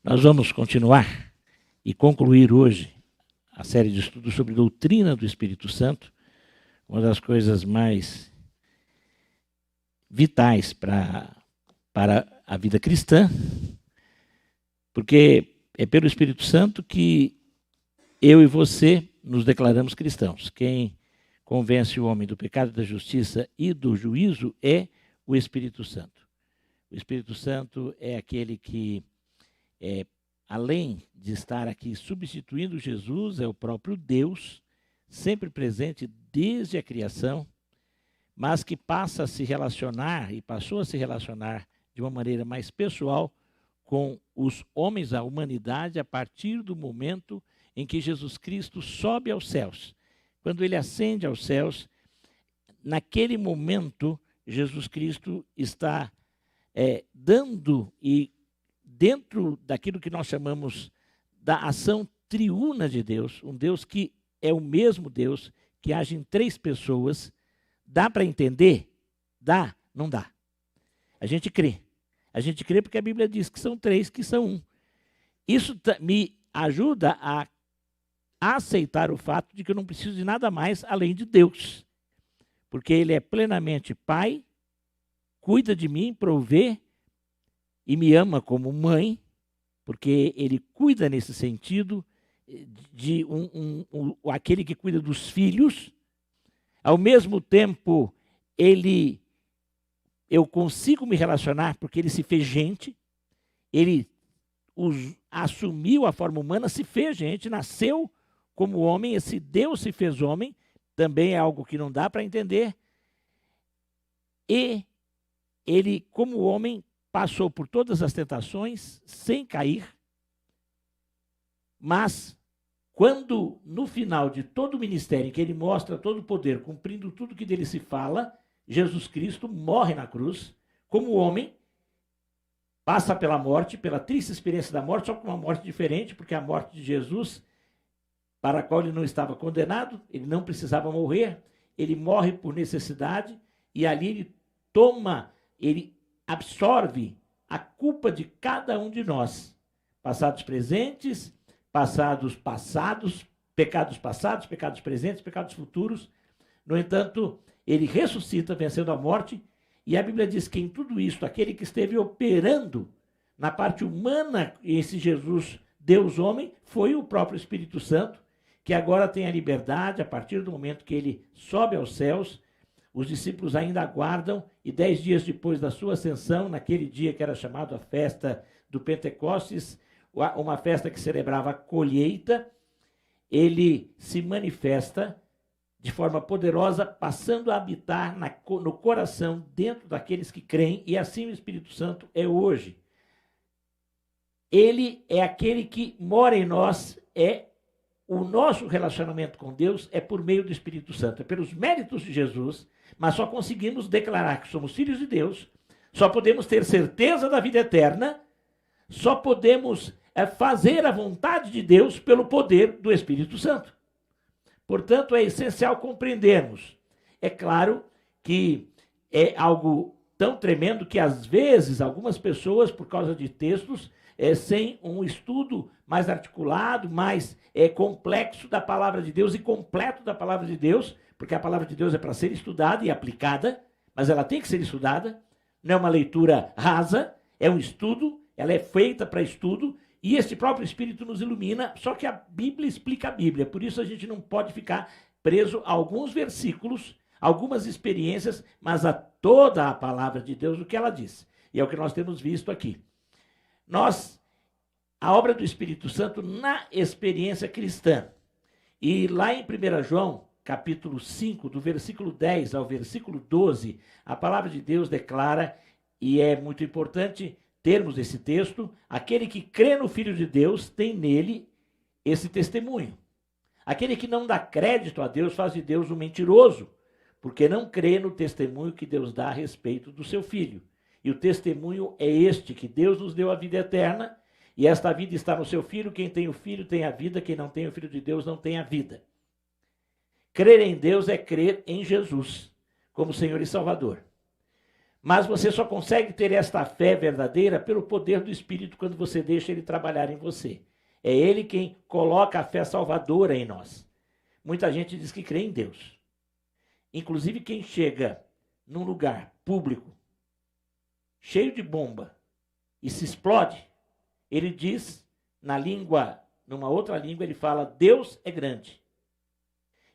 Nós vamos continuar e concluir hoje a série de estudos sobre doutrina do Espírito Santo, uma das coisas mais vitais para a vida cristã, porque é pelo Espírito Santo que eu e você nos declaramos cristãos. Quem convence o homem do pecado, da justiça e do juízo é o Espírito Santo. O Espírito Santo é aquele que, além de estar aqui substituindo Jesus, é o próprio Deus, sempre presente desde a criação, mas que passa a se relacionar e passou a se relacionar de uma maneira mais pessoal com os homens, a humanidade, a partir do momento em que Jesus Cristo sobe aos céus. Quando ele ascende aos céus, naquele momento, Jesus Cristo está dando e dentro daquilo que nós chamamos da ação triuna de Deus, um Deus que é o mesmo Deus, que age em três pessoas. Dá para entender? Dá? Não dá. A gente crê. A gente crê porque a Bíblia diz que são três, que são um. Isso me ajuda a aceitar o fato de que eu não preciso de nada mais além de Deus. Porque Ele é plenamente Pai, cuida de mim, provê e me ama como mãe, porque Ele cuida nesse sentido de aquele que cuida dos filhos. Ao mesmo tempo, eu consigo me relacionar porque Ele se fez gente, Ele assumiu a forma humana, se fez gente, nasceu como homem, esse Deus se fez homem, também é algo que não dá para entender. E Ele, como homem, passou por todas as tentações sem cair, mas quando no final de todo o ministério em que Ele mostra todo o poder, cumprindo tudo que dele se fala, Jesus Cristo morre na cruz, como homem, passa pela morte, pela triste experiência da morte, só com uma morte diferente, porque a morte de Jesus, para a qual ele não estava condenado, ele não precisava morrer, ele morre por necessidade, e ali ele absorve a culpa de cada um de nós, passados presentes, pecados passados, pecados presentes, pecados futuros. No entanto, ele ressuscita, vencendo a morte, e a Bíblia diz que em tudo isso, aquele que esteve operando na parte humana, esse Jesus, Deus homem, foi o próprio Espírito Santo, que agora tem a liberdade, a partir do momento que ele sobe aos céus. Os discípulos ainda aguardam, e 10 dias depois da sua ascensão, naquele dia que era chamado a festa do Pentecostes, uma festa que celebrava a colheita, ele se manifesta de forma poderosa, passando a habitar no coração, dentro daqueles que creem, e assim o Espírito Santo é hoje. Ele é aquele que mora em nós, o nosso relacionamento com Deus é por meio do Espírito Santo, é pelos méritos de Jesus, mas só conseguimos declarar que somos filhos de Deus, só podemos ter certeza da vida eterna, só podemos fazer a vontade de Deus pelo poder do Espírito Santo. Portanto, é essencial compreendermos. É claro que é algo tão tremendo que, às vezes, algumas pessoas, por causa de textos, sem um estudo mais articulado, mais complexo da palavra de Deus e completo da palavra de Deus, porque a palavra de Deus é para ser estudada e aplicada, mas ela tem que ser estudada, não é uma leitura rasa, é um estudo, ela é feita para estudo, e este próprio Espírito nos ilumina, só que a Bíblia explica a Bíblia, por isso a gente não pode ficar preso a alguns versículos, algumas experiências, mas a toda a palavra de Deus, o que ela diz. E é o que nós temos visto aqui. A obra do Espírito Santo na experiência cristã. E lá em 1 João, capítulo 5, do versículo 10 ao versículo 12, a palavra de Deus declara, e é muito importante termos esse texto: aquele que crê no Filho de Deus tem nele esse testemunho. Aquele que não dá crédito a Deus faz de Deus um mentiroso, porque não crê no testemunho que Deus dá a respeito do seu Filho. E o testemunho é este, que Deus nos deu a vida eterna, e esta vida está no seu Filho. Quem tem o Filho tem a vida, quem não tem o Filho de Deus não tem a vida. Crer em Deus é crer em Jesus como Senhor e Salvador. Mas você só consegue ter esta fé verdadeira pelo poder do Espírito quando você deixa ele trabalhar em você. É ele quem coloca a fé salvadora em nós. Muita gente diz que crê em Deus. Inclusive quem chega num lugar público, cheio de bomba, e se explode, ele diz na língua, numa outra língua, ele fala, Deus é grande.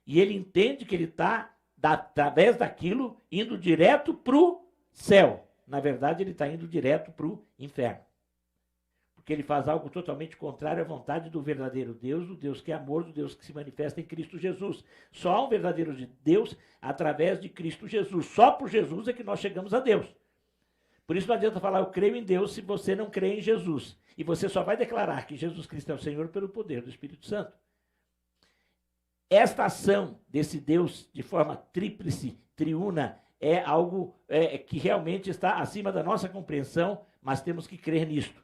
E ele entende que ele está, através daquilo, indo direto para o céu. Na verdade, ele está indo direto para o inferno. Porque ele faz algo totalmente contrário à vontade do verdadeiro Deus, do Deus que é amor, do Deus que se manifesta em Cristo Jesus. Só há um verdadeiro Deus através de Cristo Jesus. Só por Jesus é que nós chegamos a Deus. Por isso não adianta falar, eu creio em Deus, se você não crê em Jesus. E você só vai declarar que Jesus Cristo é o Senhor pelo poder do Espírito Santo. Esta ação desse Deus de forma tríplice, triuna, é algo que realmente está acima da nossa compreensão, mas temos que crer nisto.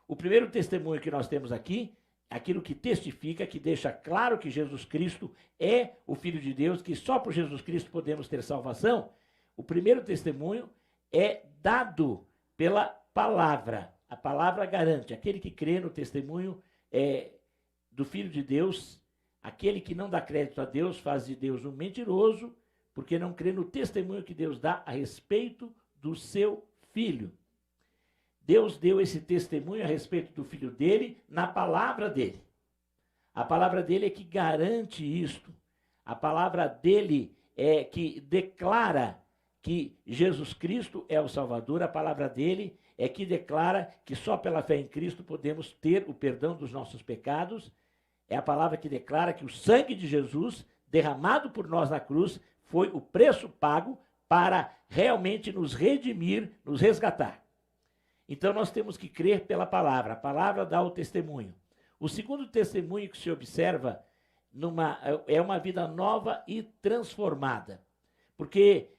O primeiro testemunho que nós temos aqui, aquilo que testifica, que deixa claro que Jesus Cristo é o Filho de Deus, que só por Jesus Cristo podemos ter salvação. O primeiro testemunho é dado pela palavra. A palavra garante. Aquele que crê no testemunho do Filho de Deus, aquele que não dá crédito a Deus, faz de Deus um mentiroso, porque não crê no testemunho que Deus dá a respeito do seu Filho. Deus deu esse testemunho a respeito do Filho dele na palavra dele. A palavra dele é que garante isto. A palavra dele é que declara que Jesus Cristo é o Salvador. A palavra dele é que declara que só pela fé em Cristo podemos ter o perdão dos nossos pecados. É a palavra que declara que o sangue de Jesus, derramado por nós na cruz, foi o preço pago para realmente nos redimir, nos resgatar. Então nós temos que crer pela palavra. A palavra dá o testemunho. O segundo testemunho que se observa é uma vida nova e transformada. Porque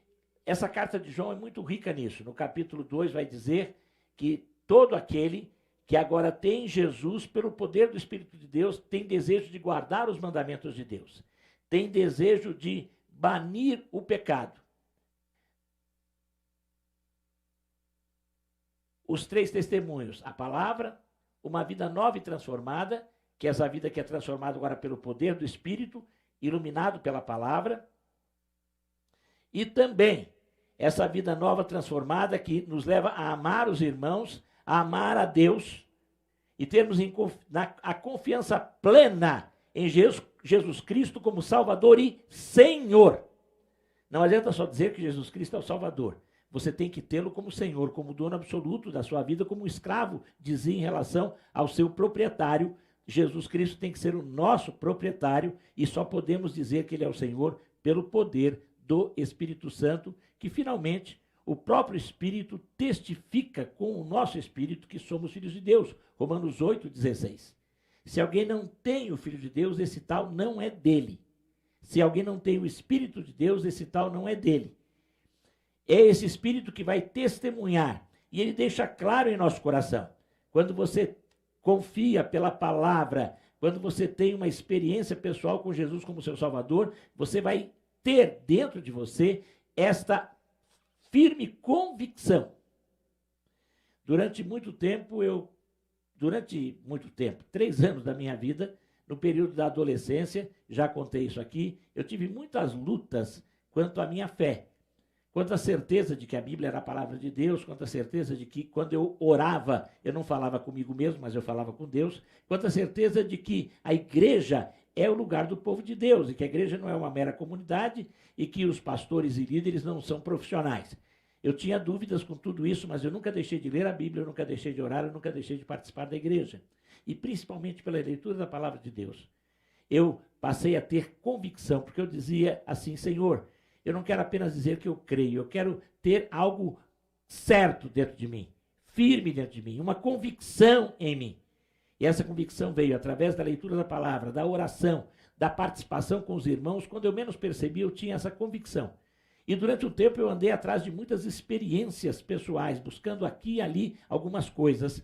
essa carta de João é muito rica nisso. No capítulo 2 vai dizer que todo aquele que agora tem Jesus, pelo poder do Espírito de Deus, tem desejo de guardar os mandamentos de Deus. Tem desejo de banir o pecado. Os três testemunhos, a palavra, uma vida nova e transformada, que é essa vida que é transformada agora pelo poder do Espírito, iluminado pela palavra, e também essa vida nova transformada que nos leva a amar os irmãos, a amar a Deus e termos a confiança plena em Jesus Cristo como Salvador e Senhor. Não adianta só dizer que Jesus Cristo é o Salvador. Você tem que tê-lo como Senhor, como dono absoluto da sua vida, como escravo, dizia em relação ao seu proprietário. Jesus Cristo tem que ser o nosso proprietário e só podemos dizer que ele é o Senhor pelo poder do Espírito Santo, que finalmente o próprio Espírito testifica com o nosso Espírito que somos filhos de Deus. Romanos 8,16. Se alguém não tem o Filho de Deus, esse tal não é dele. Se alguém não tem o Espírito de Deus, esse tal não é dele. É esse Espírito que vai testemunhar. E ele deixa claro em nosso coração. Quando você confia pela palavra, quando você tem uma experiência pessoal com Jesus como seu Salvador, você vai ter dentro de você esta firme convicção. Durante muito tempo, 3 anos da minha vida, no período da adolescência, já contei isso aqui, eu tive muitas lutas quanto à minha fé. Quanto à certeza de que a Bíblia era a palavra de Deus, quanto à certeza de que quando eu orava, eu não falava comigo mesmo, mas eu falava com Deus, quanto à certeza de que a igreja é o lugar do povo de Deus, e que a igreja não é uma mera comunidade, e que os pastores e líderes não são profissionais. Eu tinha dúvidas com tudo isso, mas eu nunca deixei de ler a Bíblia, eu nunca deixei de orar, eu nunca deixei de participar da igreja. E principalmente pela leitura da palavra de Deus. Eu passei a ter convicção, porque eu dizia assim, Senhor, eu não quero apenas dizer que eu creio, eu quero ter algo certo dentro de mim, firme dentro de mim, uma convicção em mim. E essa convicção veio através da leitura da palavra, da oração, da participação com os irmãos. Quando eu menos percebi, eu tinha essa convicção. E durante o tempo eu andei atrás de muitas experiências pessoais, buscando aqui e ali algumas coisas.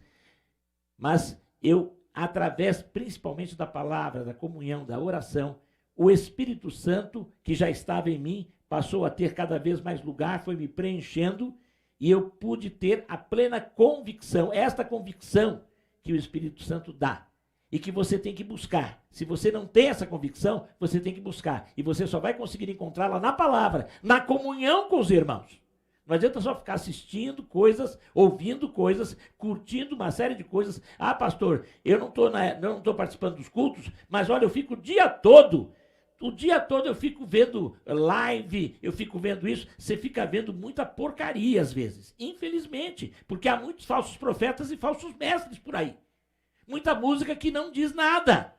Mas eu, através principalmente da palavra, da comunhão, da oração, o Espírito Santo, que já estava em mim, passou a ter cada vez mais lugar, foi me preenchendo e eu pude ter a plena convicção, esta convicção que o Espírito Santo dá e que você tem que buscar. Se você não tem essa convicção, você tem que buscar. E você só vai conseguir encontrá-la na palavra, na comunhão com os irmãos. Não adianta só ficar assistindo coisas, ouvindo coisas, curtindo uma série de coisas. Ah, pastor, eu não estou participando dos cultos, mas olha, eu fico o dia todo eu fico vendo live, eu fico vendo isso. Você fica vendo muita porcaria às vezes, infelizmente, porque há muitos falsos profetas e falsos mestres por aí. Muita música que não diz nada.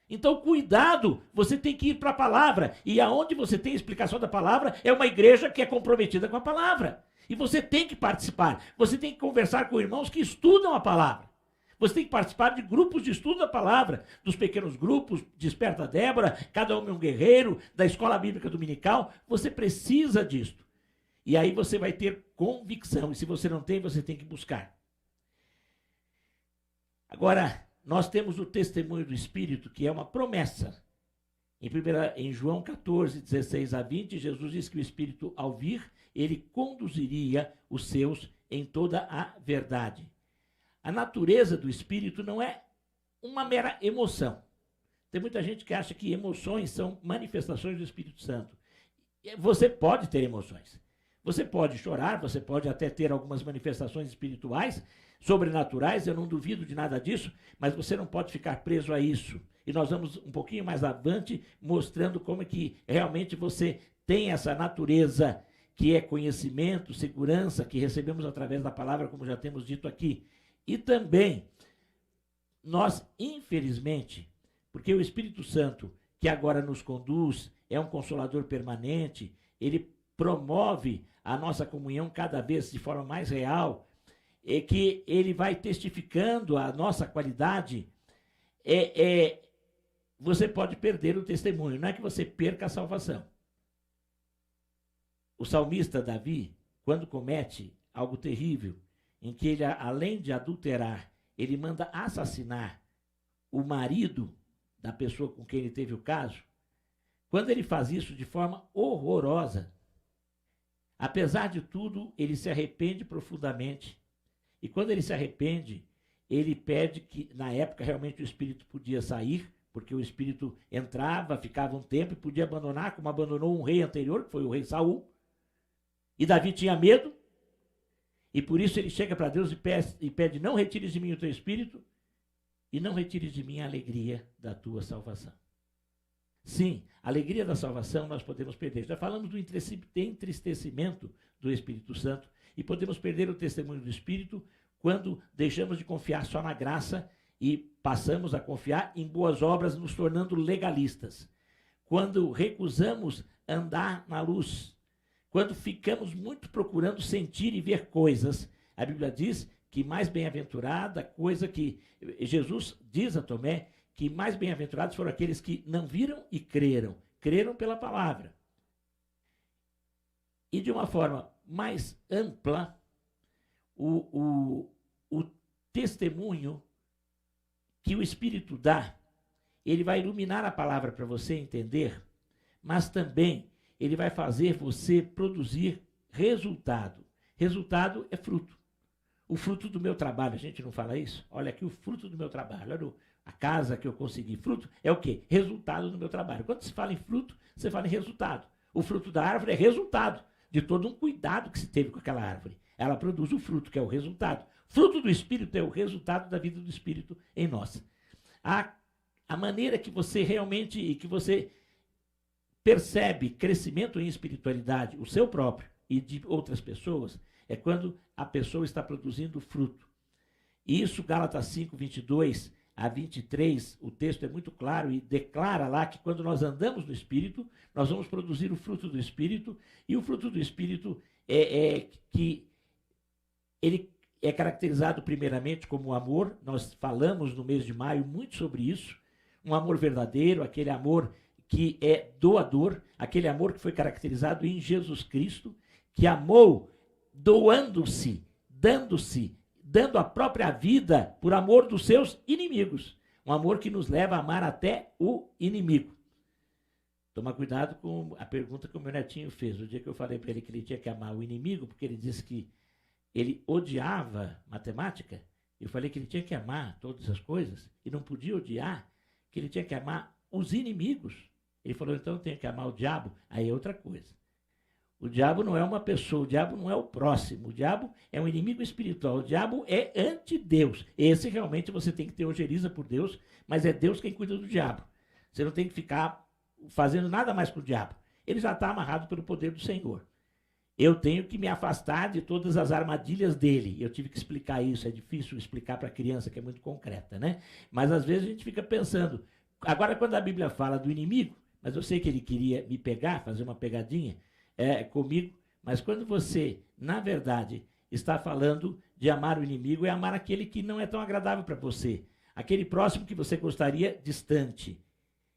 Então, cuidado, você tem que ir para a palavra. E aonde você tem a explicação da palavra, é uma igreja que é comprometida com a palavra. E você tem que participar. Você tem que conversar com irmãos que estudam a palavra. Você tem que participar de grupos de estudo da palavra, dos pequenos grupos, Desperta Débora, Cada Homem um Guerreiro, da Escola Bíblica Dominical. Você precisa disso. E aí você vai ter convicção. E se você não tem, você tem que buscar. Agora, nós temos o testemunho do Espírito, que é uma promessa. Em João 14, 16 a 20, Jesus diz que o Espírito, ao vir, ele conduziria os seus em toda a verdade. A natureza do Espírito não é uma mera emoção. Tem muita gente que acha que emoções são manifestações do Espírito Santo. Você pode ter emoções. Você pode chorar, você pode até ter algumas manifestações espirituais, sobrenaturais, eu não duvido de nada disso, mas você não pode ficar preso a isso. E nós vamos um pouquinho mais avante, mostrando como é que realmente você tem essa natureza que é conhecimento, segurança, que recebemos através da palavra, como já temos dito aqui. E também, nós, infelizmente, porque o Espírito Santo, que agora nos conduz, é um consolador permanente, ele promove a nossa comunhão cada vez de forma mais real, é que ele vai testificando a nossa qualidade, você pode perder o testemunho, não é que você perca a salvação. O salmista Davi, quando comete algo terrível, em que ele, além de adulterar, ele manda assassinar o marido da pessoa com quem ele teve o caso, quando ele faz isso de forma horrorosa, apesar de tudo, ele se arrepende profundamente. E quando ele se arrepende, ele pede que, na época, realmente o espírito podia sair, porque o espírito entrava, ficava um tempo e podia abandonar, como abandonou um rei anterior, que foi o rei Saul. E Davi tinha medo, e por isso ele chega para Deus e pede, não retires de mim o teu espírito, e não retires de mim a alegria da tua salvação. Sim, a alegria da salvação nós podemos perder. Já falamos do entristecimento do Espírito Santo, e podemos perder o testemunho do Espírito quando deixamos de confiar só na graça e passamos a confiar em boas obras, nos tornando legalistas. Quando recusamos andar na luz, quando ficamos muito procurando sentir e ver coisas. A Bíblia diz que mais bem-aventurada, coisa que Jesus diz a Tomé, que mais bem-aventurados foram aqueles que não viram e creram pela palavra. E de uma forma mais ampla, o testemunho que o Espírito dá, ele vai iluminar a palavra para você entender, mas também ele vai fazer você produzir resultado. Resultado é fruto. O fruto do meu trabalho, a gente não fala isso? Olha aqui o fruto do meu trabalho, olha a casa que eu consegui. Fruto é o quê? Resultado do meu trabalho. Quando se fala em fruto, você fala em resultado. O fruto da árvore é resultado de todo um cuidado que se teve com aquela árvore. Ela produz o fruto, que é o resultado. Fruto do Espírito é o resultado da vida do Espírito em nós. A maneira que você realmente, que você percebe crescimento em espiritualidade, o seu próprio e de outras pessoas, é quando a pessoa está produzindo fruto. E isso, Gálatas 5, 22 a 23, o texto é muito claro e declara lá que quando nós andamos no Espírito, nós vamos produzir o fruto do Espírito, e o fruto do Espírito que ele é caracterizado primeiramente como amor. Nós falamos no mês de maio muito sobre isso, um amor verdadeiro, aquele amor que é doador, aquele amor que foi caracterizado em Jesus Cristo, que amou doando-se, dando a própria vida por amor dos seus inimigos. Um amor que nos leva a amar até o inimigo. Tomar cuidado com a pergunta que o meu netinho fez. O dia que eu falei para ele que ele tinha que amar o inimigo, porque ele disse que ele odiava matemática, eu falei que ele tinha que amar todas as coisas e não podia odiar, que ele tinha que amar os inimigos. Ele falou, então eu tenho que amar o diabo? Aí é outra coisa. O diabo não é uma pessoa, o diabo não é o próximo, o diabo é um inimigo espiritual, o diabo é anti-Deus. Esse realmente você tem que ter ojeriza por Deus, mas é Deus quem cuida do diabo. Você não tem que ficar fazendo nada mais com o diabo. Ele já está amarrado pelo poder do Senhor. Eu tenho que me afastar de todas as armadilhas dele. Eu tive que explicar isso, é difícil explicar para a criança, que é muito concreta, né? Mas às vezes a gente fica pensando, agora quando a Bíblia fala do inimigo, mas eu sei que ele queria me pegar, fazer uma pegadinha comigo, mas quando você, na verdade, está falando de amar o inimigo, é amar aquele que não é tão agradável para você, aquele próximo que você gostaria distante.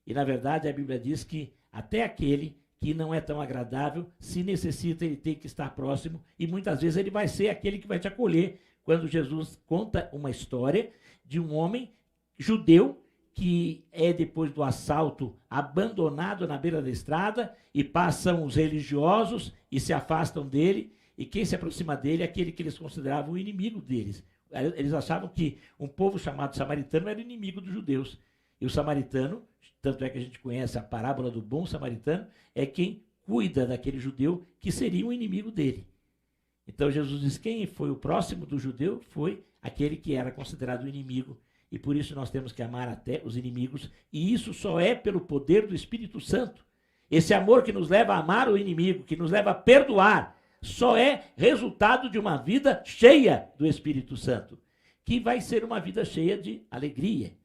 E na verdade a Bíblia diz que até aquele que não é tão agradável, se necessita, ele tem que estar próximo, e muitas vezes ele vai ser aquele que vai te acolher. Quando Jesus conta uma história de um homem judeu que é, depois do assalto, abandonado na beira da estrada, e passam os religiosos e se afastam dele, e quem se aproxima dele é aquele que eles consideravam o inimigo deles. Eles achavam que um povo chamado samaritano era inimigo dos judeus. E o samaritano, tanto é que a gente conhece a parábola do bom samaritano, é quem cuida daquele judeu que seria um inimigo dele. Então Jesus diz, quem foi o próximo do judeu foi aquele que era considerado o inimigo. E por isso nós temos que amar até os inimigos. E isso só é pelo poder do Espírito Santo. Esse amor que nos leva a amar o inimigo, que nos leva a perdoar, só é resultado de uma vida cheia do Espírito Santo, que vai ser uma vida cheia de alegria,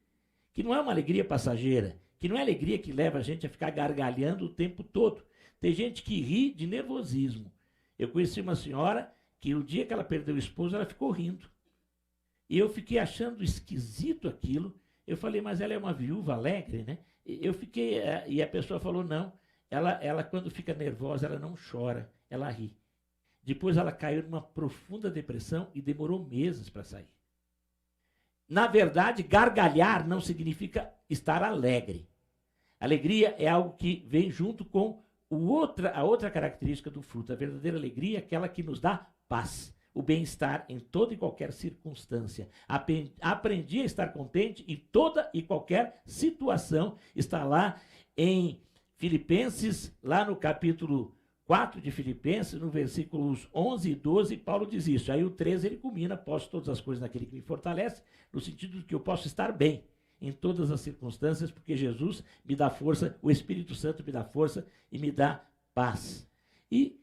que não é uma alegria passageira, que não é alegria que leva a gente a ficar gargalhando o tempo todo. Tem gente que ri de nervosismo. Eu conheci uma senhora que o dia que ela perdeu o esposo, ela ficou rindo. E eu fiquei achando esquisito aquilo. Eu falei, mas ela é uma viúva alegre, né? Eu fiquei, e a pessoa falou, não, ela quando fica nervosa, ela não chora, ela ri. Depois ela caiu numa profunda depressão e demorou meses para sair. Na verdade, gargalhar não significa estar alegre. Alegria é algo que vem junto com a outra característica do fruto. A verdadeira alegria é aquela que nos dá paz, o bem-estar em toda e qualquer circunstância. Aprendi a estar contente em toda e qualquer situação. Está lá em Filipenses, lá no capítulo 4 de Filipenses, no versículos 11 e 12, Paulo diz isso. Aí o 13 ele culmina, posso todas as coisas naquele que me fortalece, no sentido de que eu posso estar bem em todas as circunstâncias, porque Jesus me dá força, o Espírito Santo me dá força e me dá paz. E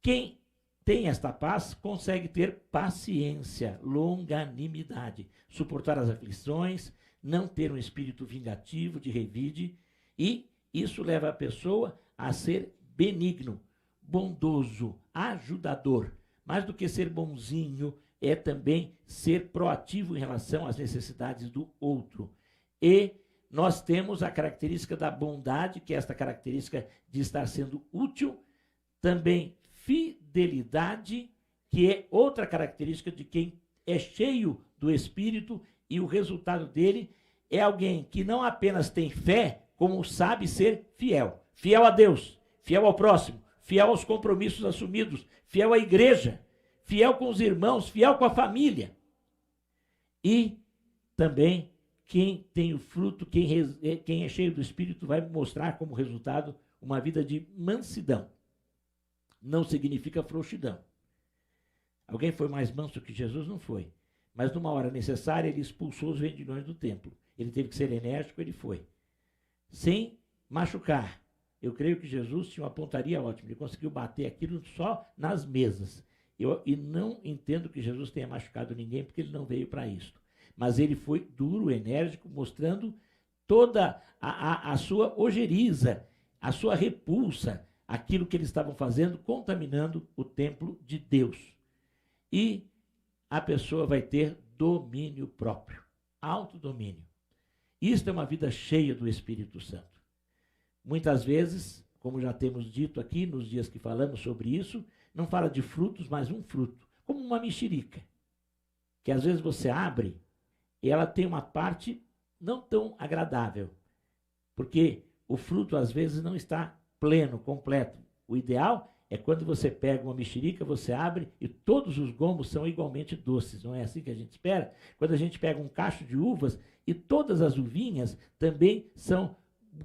quem tem esta paz consegue ter paciência, longanimidade, suportar as aflições, não ter um espírito vingativo de revide, e isso leva a pessoa a ser benigno, bondoso, ajudador. Mais do que ser bonzinho, é também ser proativo em relação às necessidades do outro. E nós temos a característica da bondade, que é esta característica de estar sendo útil, também fidelidade, que é outra característica de quem é cheio do Espírito, e o resultado dele é alguém que não apenas tem fé, como sabe ser fiel. Fiel a Deus, fiel ao próximo, fiel aos compromissos assumidos, fiel à igreja, fiel com os irmãos, fiel com a família. E também quem tem o fruto, quem é cheio do Espírito, vai mostrar como resultado uma vida de mansidão. Não significa frouxidão. Alguém foi mais manso que Jesus? Não foi. Mas numa hora necessária, ele expulsou os vendilhões do templo. Ele teve que ser enérgico, ele foi. Sem machucar. Eu creio que Jesus tinha uma pontaria ótima. Ele conseguiu bater aquilo só nas mesas. E não entendo que Jesus tenha machucado ninguém, porque ele não veio para isso. Mas ele foi duro, enérgico, mostrando toda a sua ojeriza, a sua repulsa, aquilo que eles estavam fazendo, contaminando o templo de Deus. E a pessoa vai ter domínio próprio, autodomínio. Isto é uma vida cheia do Espírito Santo. Muitas vezes, como já temos dito aqui, nos dias que falamos sobre isso, não fala de frutos, mas um fruto, como uma mexerica, que às vezes você abre e ela tem uma parte não tão agradável, porque o fruto às vezes não está pleno, completo. O ideal é quando você pega uma mexerica, você abre e todos os gomos são igualmente doces. Não é assim que a gente espera? Quando a gente pega um cacho de uvas e todas as uvinhas também são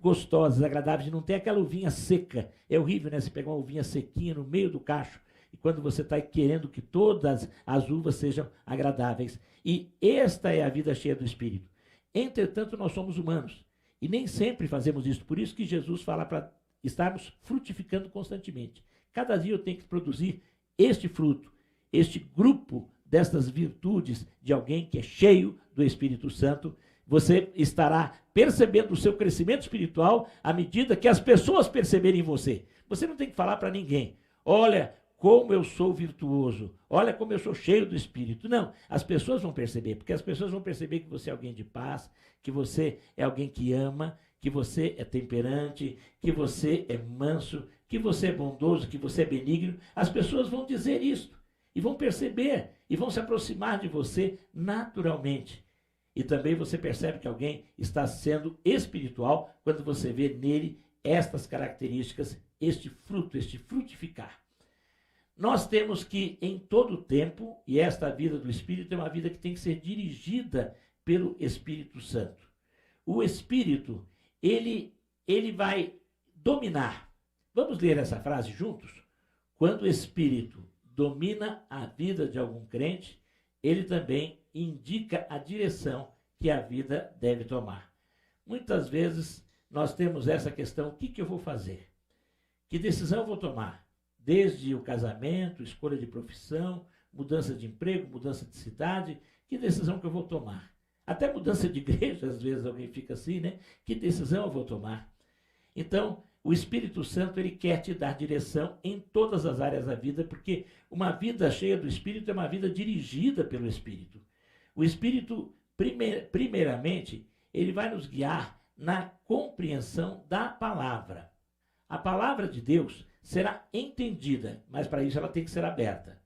gostosas, agradáveis, não tem aquela uvinha seca. É horrível, né? Você pegar uma uvinha sequinha no meio do cacho e quando você está querendo que todas as uvas sejam agradáveis. E esta é a vida cheia do Espírito. Entretanto, nós somos humanos e nem sempre fazemos isso. Por isso que Jesus fala para estarmos frutificando constantemente. Cada dia eu tenho que produzir este fruto, este grupo destas virtudes de alguém que é cheio do Espírito Santo. Você estará percebendo o seu crescimento espiritual à medida que as pessoas perceberem você. Você não tem que falar para ninguém: olha como eu sou virtuoso, olha como eu sou cheio do Espírito. Não, as pessoas vão perceber, porque as pessoas vão perceber que você é alguém de paz, que você é alguém que ama, que você é temperante, que você é manso, que você é bondoso, que você é benigno. As pessoas vão dizer isso e vão perceber e vão se aproximar de você naturalmente. E também você percebe que alguém está sendo espiritual quando você vê nele estas características, este fruto, este frutificar. Nós temos que, em todo o tempo, e esta vida do Espírito é uma vida que tem que ser dirigida pelo Espírito Santo. O Espírito, ele vai dominar. Vamos ler essa frase juntos? Quando o Espírito domina a vida de algum crente, ele também indica a direção que a vida deve tomar. Muitas vezes nós temos essa questão: o que eu vou fazer? Que decisão eu vou tomar? Desde o casamento, escolha de profissão, mudança de emprego, mudança de cidade, que decisão que eu vou tomar? Até mudança de igreja, às vezes alguém fica assim, né? Que decisão eu vou tomar? Então, o Espírito Santo, ele quer te dar direção em todas as áreas da vida, porque uma vida cheia do Espírito é uma vida dirigida pelo Espírito. O Espírito, primeiramente, ele vai nos guiar na compreensão da palavra. A palavra de Deus será entendida, mas para isso ela tem que ser aberta.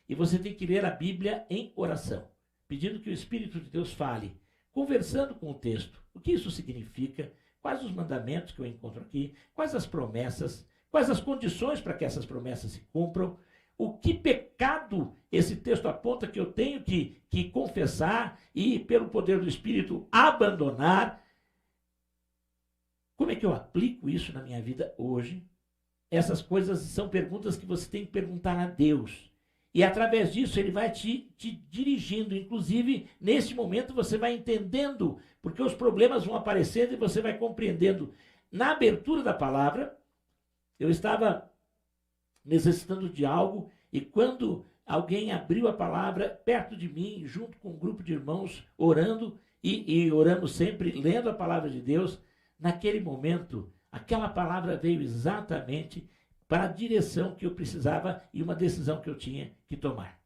E você tem que ler a Bíblia em oração, pedindo que o Espírito de Deus fale, conversando com o texto. O que isso significa? Quais os mandamentos que eu encontro aqui? Quais as promessas? Quais as condições para que essas promessas se cumpram? O que pecado esse texto aponta que eu tenho que confessar e, pelo poder do Espírito, abandonar? Como é que eu aplico isso na minha vida hoje? Essas coisas são perguntas que você tem que perguntar a Deus. E através disso ele vai te dirigindo. Inclusive, nesse momento você vai entendendo, porque os problemas vão aparecendo e você vai compreendendo. Na abertura da palavra, eu estava necessitando de algo e quando alguém abriu a palavra perto de mim, junto com um grupo de irmãos, orando, e oramos sempre lendo a palavra de Deus, naquele momento, aquela palavra veio exatamente para a direção que eu precisava e uma decisão que eu tinha que tomar.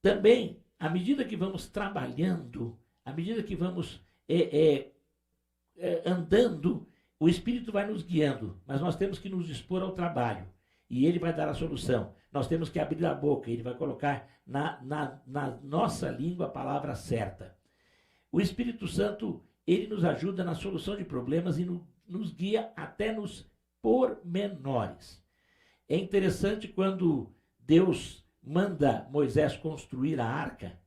Também, à medida que vamos trabalhando, à medida que vamos andando, o Espírito vai nos guiando, mas nós temos que nos dispor ao trabalho e ele vai dar a solução. Nós temos que abrir a boca, ele vai colocar na nossa língua a palavra certa. O Espírito Santo, ele nos ajuda na solução de problemas e nos guia até nos pormenores. É interessante quando Deus manda Moisés construir a arca,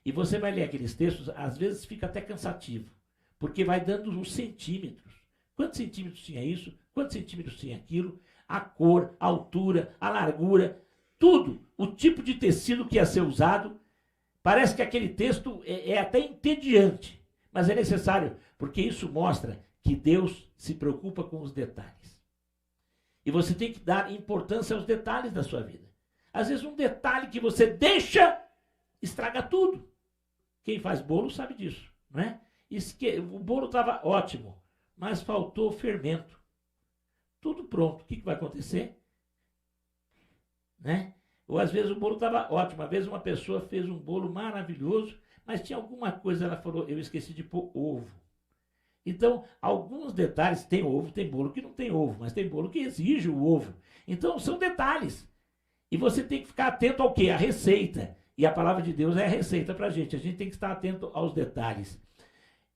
e você vai ler aqueles textos, às vezes fica até cansativo, porque vai dando uns centímetros. Quantos centímetros tinha isso? Quantos centímetros tinha aquilo? A cor, a altura, a largura, tudo. O tipo de tecido que ia ser usado. Parece que aquele texto é até entediante, mas é necessário, porque isso mostra que Deus se preocupa com os detalhes. E você tem que dar importância aos detalhes da sua vida. Às vezes um detalhe que você deixa, estraga tudo. Quem faz bolo sabe disso, não é? O bolo estava ótimo, mas faltou fermento. Tudo pronto. O que vai acontecer? Né? Ou às vezes o bolo estava ótimo. Uma vez uma pessoa fez um bolo maravilhoso, mas tinha alguma coisa, ela falou, eu esqueci de pôr ovo. Então, alguns detalhes, tem ovo, tem bolo que não tem ovo, mas tem bolo que exige o ovo. Então, são detalhes. E você tem que ficar atento ao quê? A receita. E a palavra de Deus é a receita para a gente. A gente tem que estar atento aos detalhes.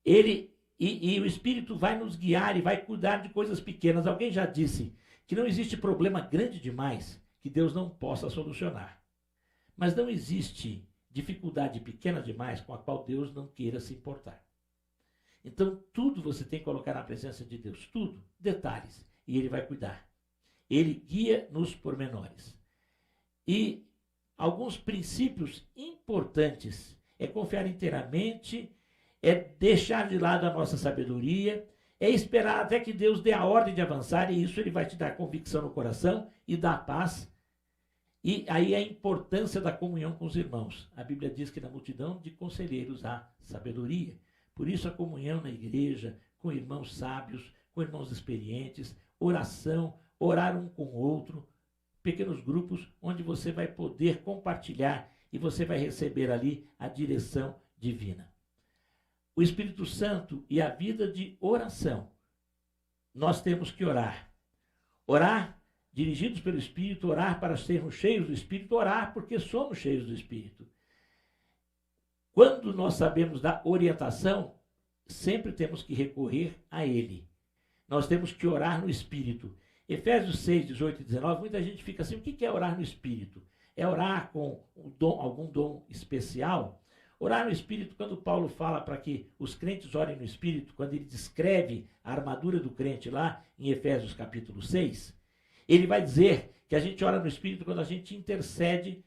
Ele E o Espírito vai nos guiar e vai cuidar de coisas pequenas. Alguém já disse que não existe problema grande demais que Deus não possa solucionar. Mas não existe dificuldade pequena demais com a qual Deus não queira se importar. Então, tudo você tem que colocar na presença de Deus. Tudo, detalhes. E Ele vai cuidar. Ele guia nos pormenores. E alguns princípios importantes é confiar inteiramente, é deixar de lado a nossa sabedoria, é esperar até que Deus dê a ordem de avançar, e isso Ele vai te dar convicção no coração e dar paz. E aí a importância da comunhão com os irmãos. A Bíblia diz que na multidão de conselheiros há sabedoria. Por isso a comunhão na igreja, com irmãos sábios, com irmãos experientes, oração, orar um com o outro, pequenos grupos onde você vai poder compartilhar e você vai receber ali a direção divina. O Espírito Santo e a vida de oração. Nós temos que orar. Orar dirigidos pelo Espírito, orar para sermos cheios do Espírito, orar porque somos cheios do Espírito. Quando nós sabemos da orientação, sempre temos que recorrer a Ele. Nós temos que orar no Espírito. Efésios 6, 18 e 19, muita gente fica assim, o que é orar no Espírito? É orar com algum dom especial? Orar no Espírito, quando Paulo fala para que os crentes orem no Espírito, quando ele descreve a armadura do crente lá em Efésios capítulo 6, ele vai dizer que a gente ora no Espírito quando a gente intercede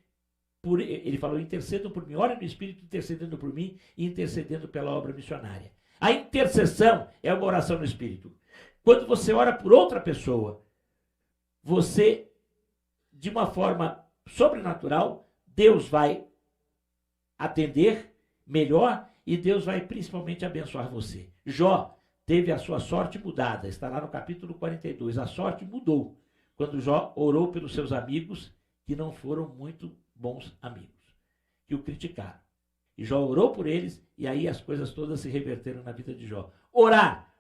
por... Ele falou, intercedam por mim, orem no Espírito intercedendo por mim e intercedendo pela obra missionária. A intercessão é uma oração no Espírito. Quando você ora por outra pessoa, você, de uma forma sobrenatural, Deus vai atender melhor e Deus vai principalmente abençoar você. Jó teve a sua sorte mudada, está lá no capítulo 42. A sorte mudou quando Jó orou pelos seus amigos, que não foram muito bons amigos, que o criticaram. E Jó orou por eles, e aí as coisas todas se reverteram na vida de Jó. Orar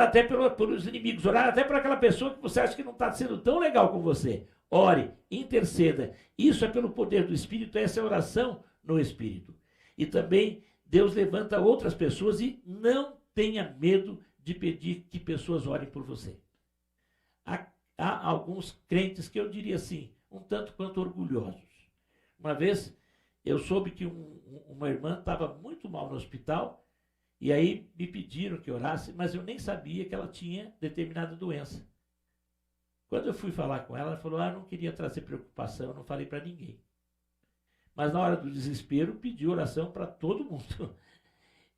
até pelos inimigos, orar até por aquela pessoa que você acha que não está sendo tão legal com você. Ore, interceda. Isso é pelo poder do Espírito, essa é a oração no Espírito. E também Deus levanta outras pessoas e não tenha medo de pedir que pessoas orem por você. Há alguns crentes que eu diria assim, um tanto quanto orgulhosos. Uma vez eu soube que uma irmã estava muito mal no hospital e aí me pediram que orasse, mas eu nem sabia que ela tinha determinada doença. Quando eu fui falar com ela, ela falou, não queria trazer preocupação, eu não falei para ninguém. Mas na hora do desespero, pedi oração para todo mundo.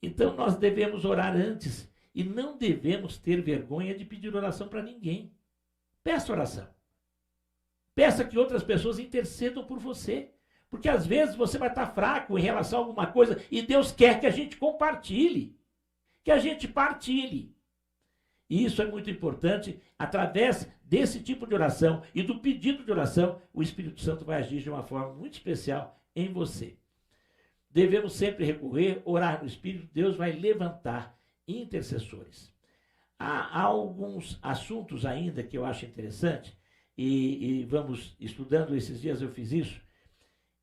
Então nós devemos orar antes e não devemos ter vergonha de pedir oração para ninguém. Peça oração. Peça que outras pessoas intercedam por você. Porque às vezes você vai estar fraco em relação a alguma coisa e Deus quer que a gente compartilhe. Que a gente partilhe. E isso é muito importante. Através desse tipo de oração e do pedido de oração, o Espírito Santo vai agir de uma forma muito especial em você. Devemos sempre recorrer, orar no Espírito. Deus vai levantar intercessores. Há alguns assuntos ainda que eu acho interessante e vamos estudando, esses dias eu fiz isso.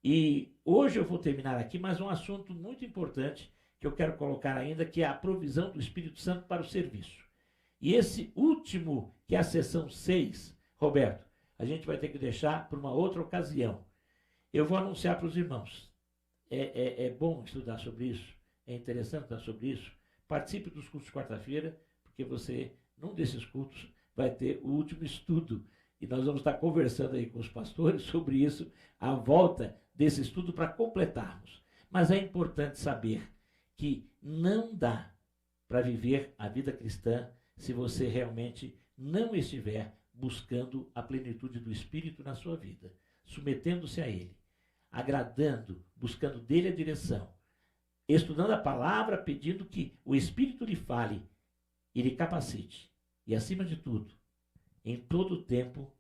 E hoje eu vou terminar aqui, mas um assunto muito importante que eu quero colocar ainda, que é a provisão do Espírito Santo para o serviço. E esse último, que é a sessão 6, Roberto, a gente vai ter que deixar para uma outra ocasião. Eu vou anunciar para os irmãos. É bom estudar sobre isso, é interessante estudar sobre isso. Participe dos cursos de quarta-feira, porque você, num desses cultos, vai ter o último estudo. E nós vamos estar conversando aí com os pastores sobre isso, a volta desse estudo para completarmos. Mas é importante saber que não dá para viver a vida cristã se você realmente não estiver buscando a plenitude do Espírito na sua vida, submetendo-se a Ele, agradando, buscando dele a direção, estudando a palavra, pedindo que o Espírito lhe fale e lhe capacite. E, acima de tudo, em todo o tempo,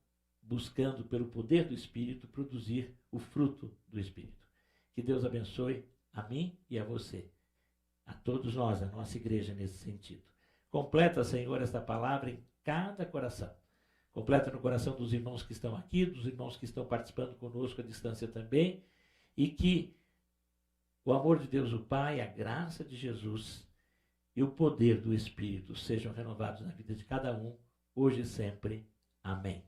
buscando pelo poder do Espírito produzir o fruto do Espírito. Que Deus abençoe a mim e a você, a todos nós, a nossa igreja nesse sentido. Completa, Senhor, esta palavra em cada coração. Completa no coração dos irmãos que estão aqui, dos irmãos que estão participando conosco à distância também, e que o amor de Deus o Pai, a graça de Jesus e o poder do Espírito sejam renovados na vida de cada um, hoje e sempre. Amém.